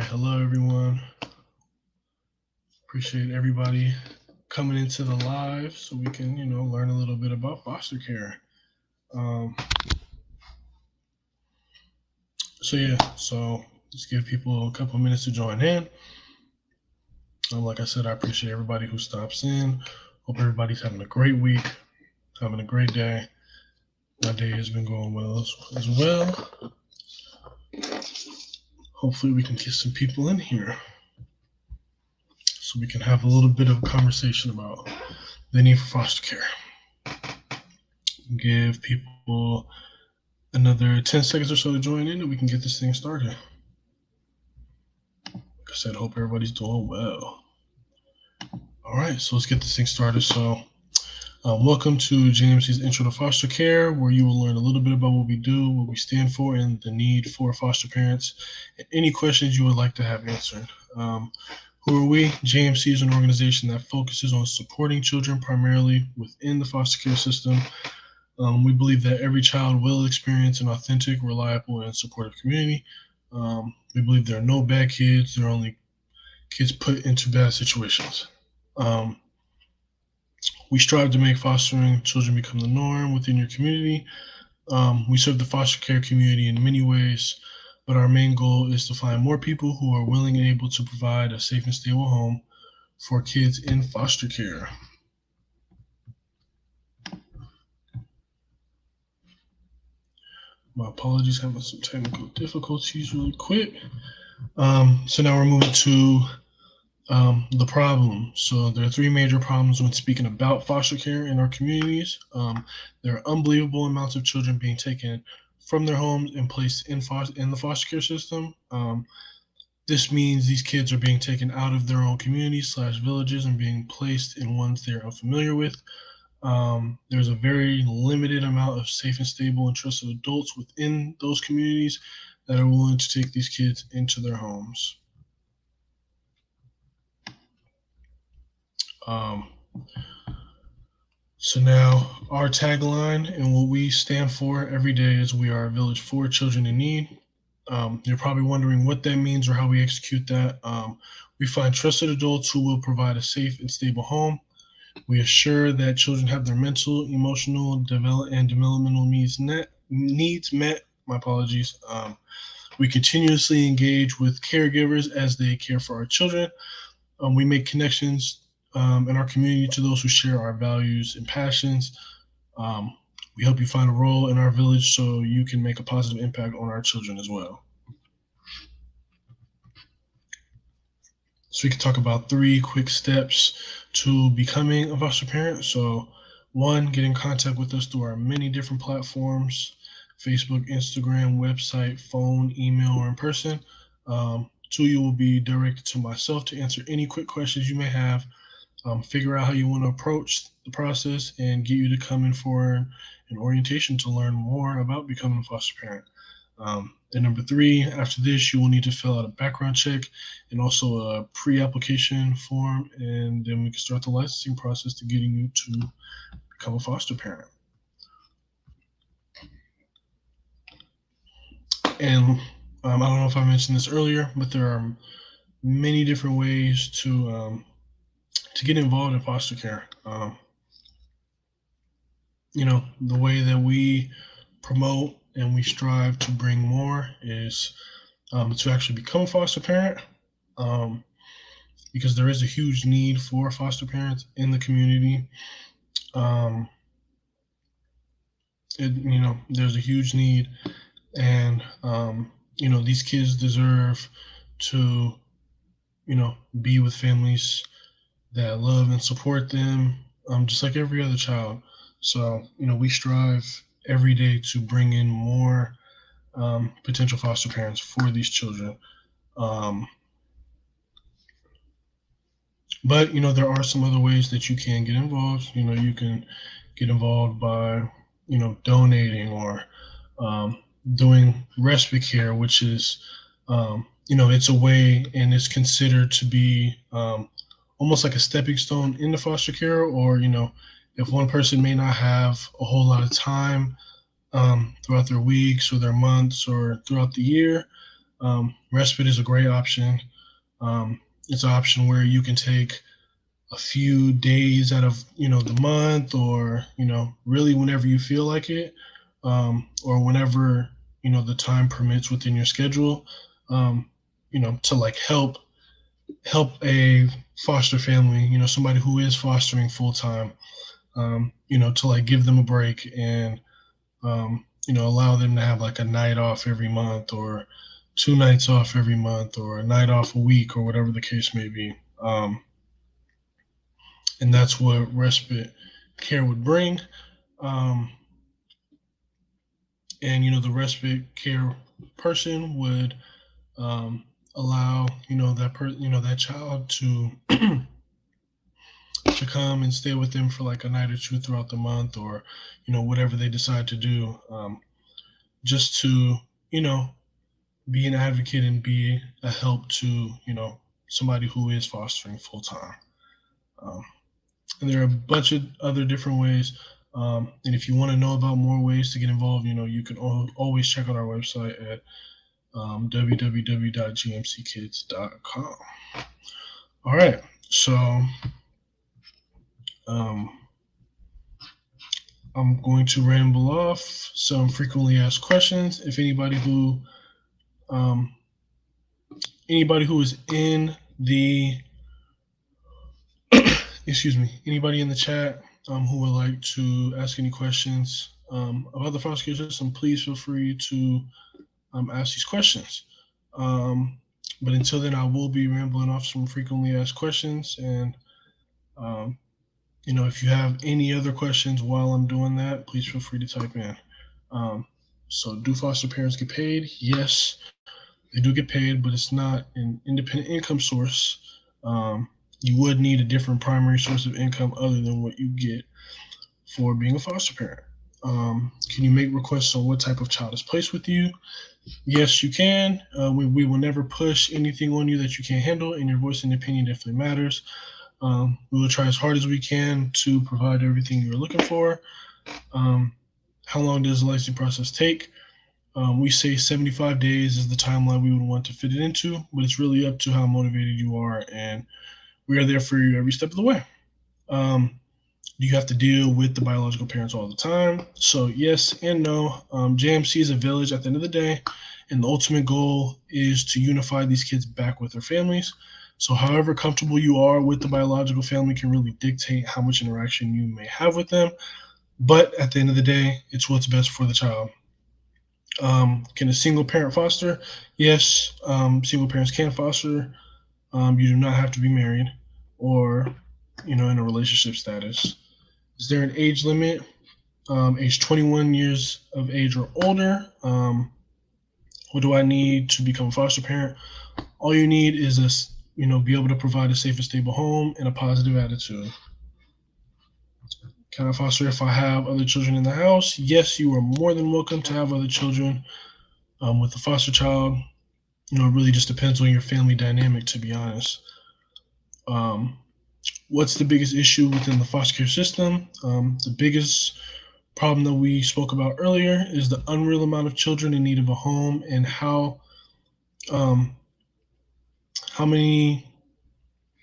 Hello everyone. Appreciate everybody coming into the live so we can, learn a little bit about foster care. Um, so let's give people a couple minutes to join in. Like I said, I appreciate everybody who stops in. Hope everybody's having a great week, having a great day. My day has been going well as well. Hopefully we can get some people in here so we can have a little bit of a conversation about the need for foster care. Give people another 10 seconds or so to join in and we can get this thing started. Like I said, hope everybody's doing well. All right, so let's get this thing started. So welcome to JMC's Intro to Foster Care, where you will learn a little bit about what we do, what we stand for, and the need for foster parents, and any questions you would like to have answered. Who are we? JMC is an organization that focuses on supporting children primarily within the foster care system. We believe that every child will experience an authentic, reliable, and supportive community. We believe there are no bad kids. There are only kids put into bad situations. We strive to make fostering children become the norm within your community. We serve the foster care community in many ways, but our main goal is to find more people who are willing and able to provide a safe and stable home for kids in foster care. My apologies, having some technical difficulties really quick. So now we're moving to the problem. So there are three major problems when speaking about foster care in our communities. There are unbelievable amounts of children being taken from their homes and placed in the foster care system. This means these kids are being taken out of their own communities/villages and being placed in ones they're unfamiliar with. There's a very limited amount of safe and stable and trusted adults within those communities that are willing to take these kids into their homes. So now our tagline and what we stand for every day is we are a village for children in need. You're probably wondering what that means or how we execute that. We find trusted adults who will provide a safe and stable home. We assure that children have their mental, emotional, and developmental needs met. My apologies. We continuously engage with caregivers as they care for our children. We make connections in our community to those who share our values and passions. We help you find a role in our village so you can make a positive impact on our children as well. So we can talk about 3 quick steps to becoming a foster parent. So 1, get in contact with us through our many different platforms: Facebook, Instagram, website, phone, email, or in person. 2, you will be directed to myself to answer any quick questions you may have, figure out how you want to approach the process, and get you to come in for an orientation to learn more about becoming a foster parent. And number 3, after this, you will need to fill out a background check and also a pre-application form, and then we can start the licensing process to getting you to become a foster parent. And I don't know if I mentioned this earlier, but there are many different ways to get involved in foster care. The way that we promote and we strive to bring more is to actually become a foster parent, because there is a huge need for foster parents in the community. There's a huge need, and these kids deserve to be with families that love and support them, just like every other child. So we strive every day to bring in more potential foster parents for these children. But there are some other ways that you can get involved. You can get involved by donating or doing Respite Care, which is it's a way, and it's considered to be almost like a stepping stone into foster care. Or if one person may not have a whole lot of time throughout their weeks or their months or throughout the year, Respite is a great option. It's an option where you can take a few days out of the month, or really whenever you feel like it, or whenever the time permits within your schedule, to like help a foster family, somebody who is fostering full time, to like give them a break, and allow them to have like a night off every month, or 2 nights off every month, or a night off a week, or whatever the case may be. And that's what Respite Care would bring. Um, and the Respite Care person would allow that child to to come and stay with them for like a night or two throughout the month, or whatever they decide to do, just to be an advocate and be a help to somebody who is fostering full time. And there are a bunch of other different ways. And if you want to know about more ways to get involved, you can always check out our website at www.gmckids.com. All right, so I'm going to ramble off some frequently asked questions. If anybody who is in the anybody in the chat who would like to ask any questions about the foster care system, please feel free to ask these questions. But until then, I will be rambling off some frequently asked questions. And, if you have any other questions while I'm doing that, please feel free to type in. So do foster parents get paid? Yes, they do get paid, but it's not an independent income source. You would need a different primary source of income other than what you get for being a foster parent. Can you make requests on what type of child is placed with you? Yes, you can. We will never push anything on you that you can't handle, and your voice and opinion definitely matters. We will try as hard as we can to provide everything you're looking for. How long does the licensing process take? We say 75 days is the timeline we would want to fit it into, but it's really up to how motivated you are, and we are there for you every step of the way. You have to deal with the biological parents all the time. So yes and no. JMC is a village at the end of the day, and the ultimate goal is to unify these kids back with their families. So however comfortable you are with the biological family can really dictate how much interaction you may have with them. But at the end of the day, it's what's best for the child. Can a single parent foster? Yes, single parents can foster. You do not have to be married or in a relationship status. Is there an age limit? Age 21 years of age or older. What do I need to become a foster parent? All you need is be able to provide a safe and stable home and a positive attitude. Can I foster if I have other children in the house? Yes, you are more than welcome to have other children with a foster child. It really just depends on your family dynamic, to be honest. What's the biggest issue within the foster care system? The biggest problem that we spoke about earlier is the unreal amount of children in need of a home, and how many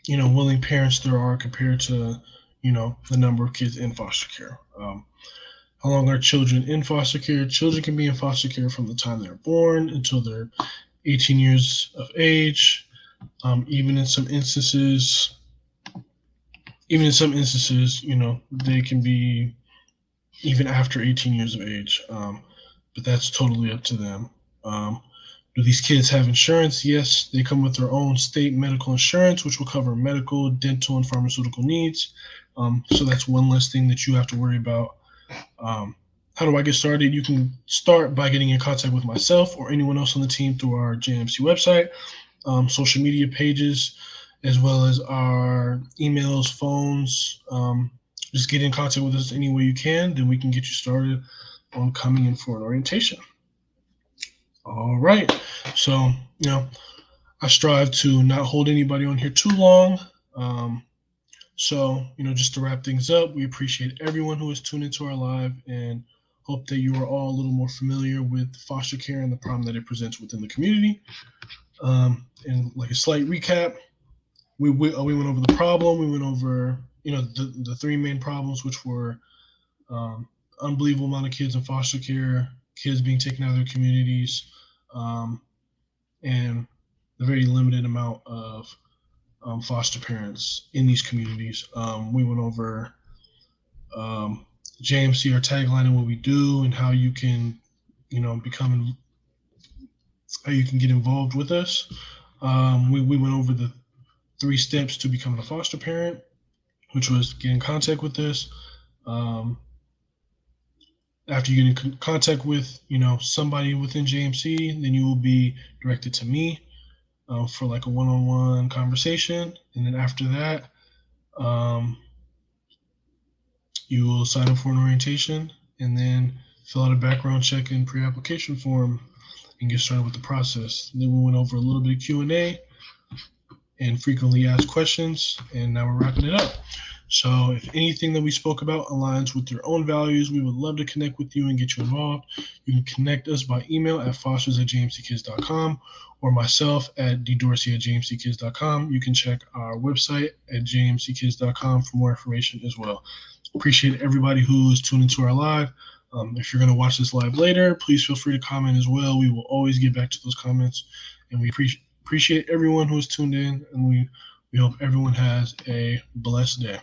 willing parents there are compared to the number of kids in foster care. How long are children in foster care? Children can be in foster care from the time they're born until they're 18 years of age. Even in some instances, they can be even after 18 years of age. But that's totally up to them. Do these kids have insurance? Yes, they come with their own state medical insurance, which will cover medical, dental, and pharmaceutical needs. So that's one less thing that you have to worry about. How do I get started? You can start by getting in contact with myself or anyone else on the team through our JMC website, social media pages, as well as our emails, phones. Just get in contact with us any way you can, then we can get you started on coming in for an orientation. All right. So, I strive to not hold anybody on here too long. So, just to wrap things up, we appreciate everyone who has tuned into our live, and hope that you are all a little more familiar with foster care and the problem that it presents within the community. And like a slight recap, we went over the problem. We went over, the three main problems, which were unbelievable amount of kids in foster care, kids being taken out of their communities, and the very limited amount of foster parents in these communities. We went over JMC, our tagline, and what we do, and how you can, how you can get involved with us. We went over the 3 steps to becoming a foster parent, which was get in contact with us. After you get in contact with, somebody within JMC, then you will be directed to me for like a one-on-one conversation. And then after that, you will sign up for an orientation and then fill out a background check and pre-application form and get started with the process. Then we went over a little bit of Q&A and frequently asked questions, and now we're wrapping it up. So if anything that we spoke about aligns with your own values, we would love to connect with you and get you involved. You can connect us by email at fosters@jmckids.com or myself at ddorsey@jmckids.com. You can check our website at jmckids.com for more information as well. Appreciate everybody who is tuned into our live. If you're going to watch this live later, please feel free to comment as well. We will always get back to those comments, and we appreciate everyone who is tuned in, and we hope everyone has a blessed day.